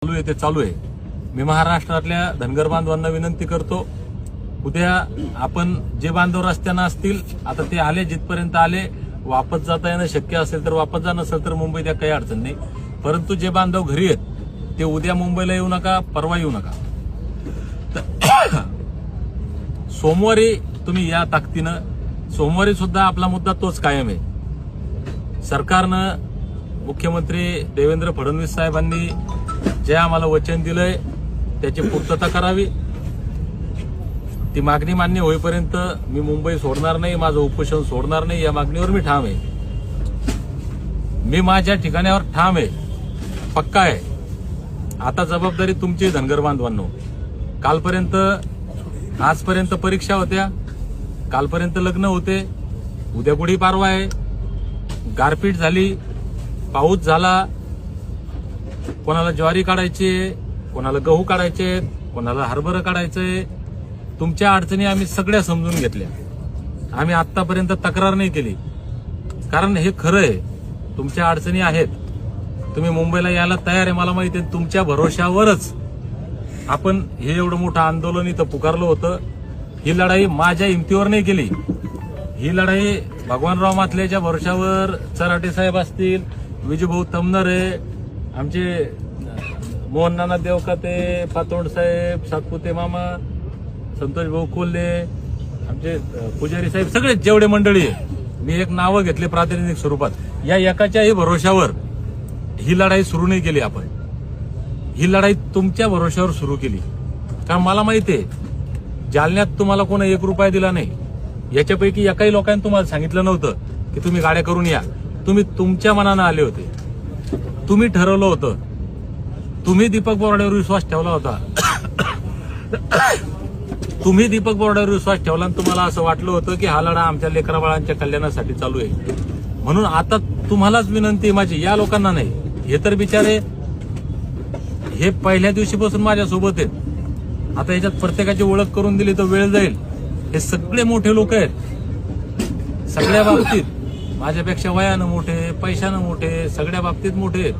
चालू आहे। मी महाराष्ट्रातल्या धनगर बांधवांना विनंती करतो, उद्या आपण जे बांधव रस्त्यानं असतील, आता ते आले जिथपर्यंत आले, वापस जाता येणं शक्य असेल तर वापस जा, नसेल तर मुंबईत या काही अडचण नाही। परंतु जे बांधव घरी आहेत ते उद्या मुंबईला येऊ नका, परवा येऊ नका। सोमवारी तुम्ही या ताकदीनं, सोमवारी सुद्धा आपला मुद्दा तोच कायम आहे। सरकारनं, मुख्यमंत्री देवेंद्र फडणवीस साहेबांनी जे आम्हाला वचन दिलंय त्याची पूर्तता करावी। ती मागणी मान्य होईपर्यंत मी मुंबई सोडणार नाही, माझं उपोषण सोडणार नाही, या मागणीवर मी ठाम आहे। मी माझ्या ठिकाणावर ठाम आहे, पक्का आहे। आता जबाबदारी तुमची धनगर बांधवांनो। कालपर्यंत, आजपर्यंत परीक्षा होत्या, कालपर्यंत लग्न होते, उद्या गुढीपाडवा आहे, गारपीट झाली, पाऊस झाला, कोणाला ज्वारी काढायची, कोणाला गहू काढायचे, कोणाला हरभरा काढायचंय। तुमच्या अडचणी आम्ही सगळ्या समजून घेतल्या। आम्ही आतापर्यंत तक्रार नाही केली, कारण हे खरं आहे, तुमच्या अडचणी आहेत। तुम्ही मुंबईला यायला तयार आहे, मला माहिती आहे। तुमच्या भरोशावरच आपण हे एवढं मोठं आंदोलन इथं पुकारलं होतं। ही लढाई माझ्या हिमतीवर नाही केली, ही लढाई भगवानराव माथलेच्या भरोशावर, चराटे साहेब असतील, विजूभाऊ तमनरे, आमचे मोहन नाना देवकाते, पातोंड साहेब, सातपुते मामा, संतोष भाऊ कोल्हे, आमचे पुजारी साहेब, सगळे जेवढे मंडळी आहे, मी एक नावं घेतले प्रातिनिधिक स्वरूपात। या एकाच्याही भरोशावर ही लढाई सुरू नाही केली आपण, ही लढाई तुमच्या भरोशावर सुरू केली। कारण मला माहिती आहे, जालन्यात तुम्हाला कोण 1 रुपया दिला नाही। याच्यापैकी एकाही लोकांनी तुम्हाला सांगितलं नव्हतं की तुम्ही गाड्या करून या। तुम्ही तुमच्या मनानं आले होते, तुम्ही ठरवलं होतं, तुम्ही दीपक बोराडेवर विश्वास ठेवला होता। तुम्ही दीपक बोराडेवर विश्वास ठेवला आणि तुम्हाला असं वाटलं होतं की हा लढा आमच्या लेकराबाळांच्या कल्याणासाठी चालू आहे। म्हणून आता तुम्हालाच विनंती आहे माझी, या लोकांना नाही। हे तर बिचारे हे पहिल्या दिवशीपासून माझ्यासोबत आहेत। आता याच्यात प्रत्येकाची ओळख करून दिली तर वेळ जाईल। हे सगळे मोठे लोक आहेत, सगळ्या बाबतीत माझ्यापेक्षा वयानं मोठे, पैशानं मोठे, सगळ्या बाबतीत मोठे,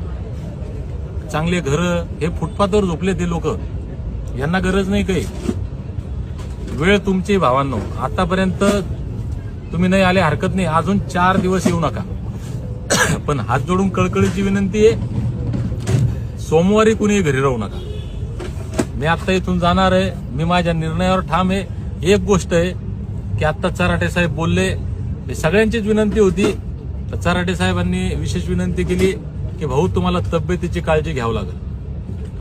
चांगले घरं, हे फुटपाथवर झोपले ते लोक, यांना गरज नाही काही। वेळ तुमची भावांनो, आतापर्यंत तुम्ही नाही आले हरकत नाही, अजून 4 दिवस येऊ नका। पण हात जोडून कळकळीची विनंती आहे, सोमवारी कुणीही घरी राहू नका। मी आता इथून जाणार आहे, मी माझ्या निर्णयावर ठाम आहे। एक गोष्ट आहे की आता चराटे साहेब बोलले, सगळ्यांचीच विनंती होती, चराटे साहेबांनी विशेष विनंती केली की भाऊ तुम्हाला तब्येतीची काळजी घ्यावी लागेल।